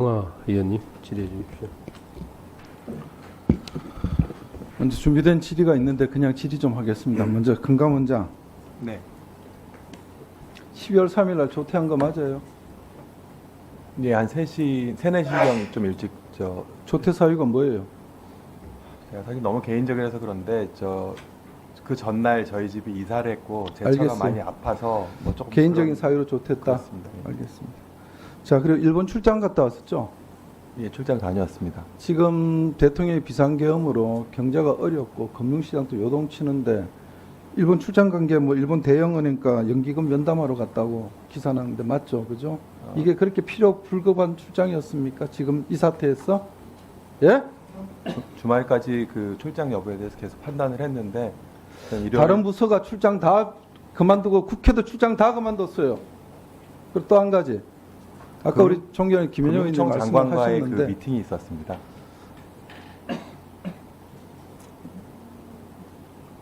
홍아 의원님 질의해 주십시오. 먼저 준비된 질의가 있는데 그냥 질의 좀 하겠습니다. 먼저 금감원장. 네. 12월 3일 날 조퇴한 거 맞아요? 예, 한 3시, 3, 4시경 좀 일찍 조퇴 사유가 뭐예요? 제가 사실 너무 개인적이라서 그런데 그 전날 저희 집이 이사를 했고 제 차가 알겠어요. 많이 아파서 뭐 조금 개인적인 그런- 사유로 조퇴했다? 그렇습니다. 예. 알겠습니다. 자, 그리고 일본 출장 갔다 왔었죠? 예, 출장 다녀왔습니다. 지금 대통령의 비상계엄으로 경제가 어렵고 금융시장도 요동치는데 일본 출장 간 게 뭐 일본 대형은행가 연기금 면담하러 갔다고 기사 나는데 맞죠? 그죠? 이게 그렇게 필요 불급한 출장이었습니까? 지금 이 사태에서? 예? 주말까지 그 출장 여부에 대해서 계속 판단을 했는데 일요일- 다른 부서가 출장 다 그만두고 국회도 출장 다 그만뒀어요. 그리고 또 한 가지. 아까 우리 존경하는 김현영 의원님 금융청 말씀을 장관과의 그 하셨는데 미팅이 있었습니다.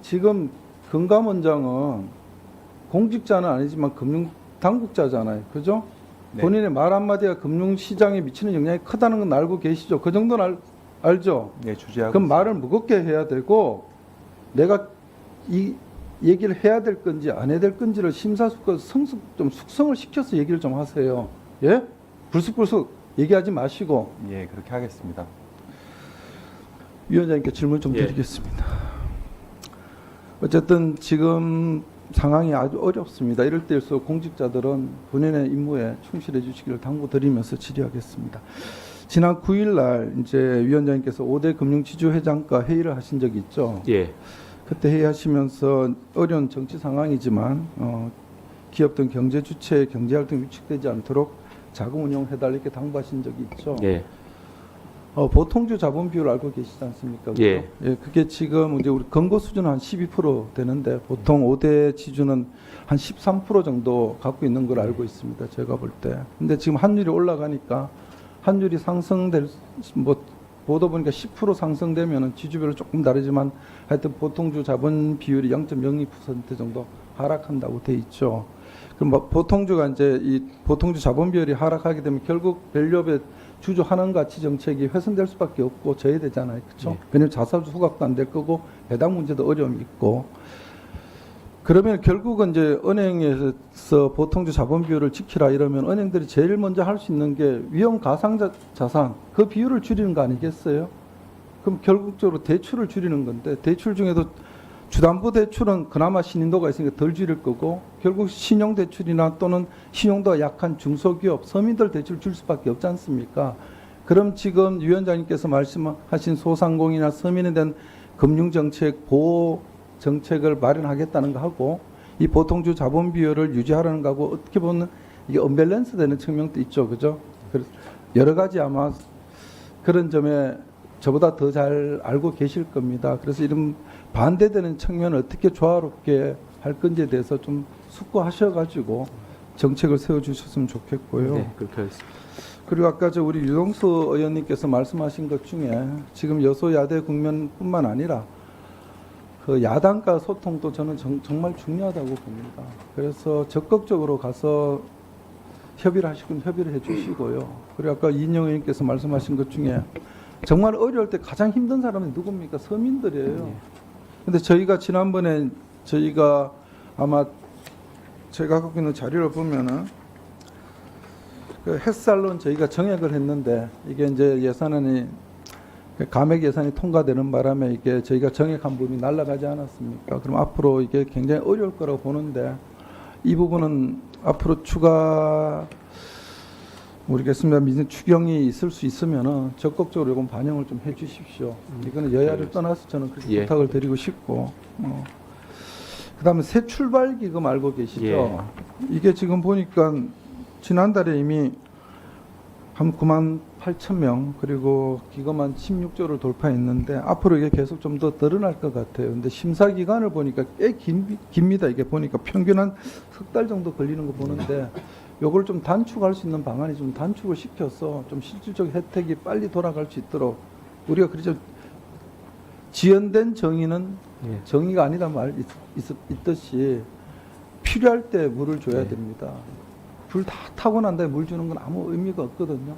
지금 금감원장은 공직자는 아니지만 금융당국자잖아요. 그죠? 네. 본인의 말 한마디가 금융시장에 미치는 영향이 크다는 건 알고 계시죠? 그 정도는 알죠? 예, 주재하고 그럼 있습니다. 말을 무겁게 해야 되고 내가 이 얘기를 해야 될 건지 안 해야 될 건지를 심사숙고 좀 숙성을 시켜서 얘기를 좀 하세요. 예? 불쑥불쑥 얘기하지 마시고 예, 그렇게 하겠습니다. 위원장님께 질문 좀 예. 드리겠습니다. 어쨌든 지금 상황이 아주 어렵습니다. 이럴 때일수록 공직자들은 본인의 임무에 충실해 주시기를 당부드리면서 질의하겠습니다. 지난 9일 날 이제 위원장님께서 5대 금융지주회장과 회의를 하신 적이 있죠. 예, 그때 회의하시면서 어려운 정치 상황이지만 기업등 경제 주체 경제활동 위축되지 않도록 자금 운용해달라 이렇게 당부하신 적이 있죠. 예, 보통주 자본 비율 알고 계시지 않습니까? 그죠? 예. 그게 지금 이제 우리 건고 수준은 한 12% 되는데 보통 5대 지주는 한 13% 정도 갖고 있는 걸 알고 있습니다. 제가 볼 때. 근데 지금 환율이 올라가니까 환율이 상승될 뭐 보다 보니까 10% 상승되면은 지주별로 조금 다르지만 하여튼 보통주 자본 비율이 0.02% 정도 하락한다고 돼 있죠. 그럼 뭐 보통주가 이제 이 보통주 자본 비율이 하락하게 되면 결국 밸류업의 주주 환원 가치 정책이 훼손될 수밖에 없고 저해되잖아요. 그렇죠? 네. 왜냐하면 자사주 후각도 안 될 거고 배당 문제도 어려움이 있고 그러면 결국은 이제 은행에서 보통주 자본 비율을 지키라 이러면 은행들이 제일 먼저 할 수 있는 게 위험 가상 자산 그 비율을 줄이는 거 아니겠어요? 그럼 결국적으로 대출을 줄이는 건데 대출 중에도 주담보 대출은 그나마 신인도가 있으니까 덜 줄일 거고 결국 신용 대출이나 또는 신용도가 약한 중소기업 서민들 대출 줄 수밖에 없지 않습니까? 그럼 지금 위원장님께서 말씀하신 소상공인이나 서민에 대한 금융정책 보호 정책을 마련하겠다는 거 하고 이 보통주 자본 비율을 유지하라는 거하고 어떻게 보면 이게 언밸런스 되는 측면도 있죠, 그죠? 그래서 여러 가지 아마 그런 점에 저보다 더 잘 알고 계실 겁니다. 그래서 이런 반대되는 측면을 어떻게 조화롭게 할 건지에 대해서 좀 숙고하셔가지고 정책을 세워주셨으면 좋겠고요. 네, 그렇게 하겠습니다. 그리고 아까 저 우리 유동수 의원님께서 말씀하신 것 중에 지금 여소야대 국면뿐만 아니라 그 야당과 소통도 저는 정말 중요하다고 봅니다. 그래서 적극적으로 가서 협의를 하시고 협의를 해주시고요. 그리고 아까 이인영 의원님께서 말씀하신 것 중에 정말 어려울 때 가장 힘든 사람이 누굽니까? 서민들이에요. 근데 저희가 지난번에 저희가 아마 제가 갖고 있는 자료를 보면은 그 햇살론 저희가 정액을 했는데 이게 이제 예산안이 감액 예산이 통과되는 바람에 이게 저희가 정액한 부분이 날아가지 않았습니까? 그럼 앞으로 이게 굉장히 어려울 거라고 보는데 이 부분은 앞으로 추가 모르겠습니다. 민생 추경이 있을 수 있으면은 적극적으로 이건 반영을 좀 해주십시오. 이거는 여야를 떠나서 저는 그렇게 예. 부탁을 드리고 싶고. 그다음에 새 출발 기금 알고 계시죠? 예. 이게 지금 보니까 지난달에 이미 한 9만 8천 명 그리고 기금 한 16조를 돌파했는데 앞으로 이게 계속 좀 더 늘어날 것 같아요. 근데 심사 기간을 보니까 꽤 깁니다. 이게 보니까 평균 한 석 달 정도 걸리는 거 보는데. 요걸 좀 단축할 수 있는 방안이 좀 단축을 시켜서 좀 실질적 혜택이 빨리 돌아갈 수 있도록 우리가 그러죠. 지연된 정의는 예. 정의가 아니다 말 있듯이 필요할 때 물을 줘야 네. 됩니다. 불 다 타고 난 다음에 물 주는 건 아무 의미가 없거든요.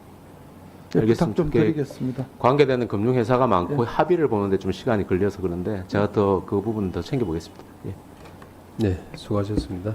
예, 부탁 알겠습니다. 좀 드리겠습니다. 관계되는 금융회사가 많고 예. 합의를 보는데 좀 시간이 걸려서 그런데 제가 더 그 부분 더 챙겨보겠습니다. 예. 네, 수고하셨습니다.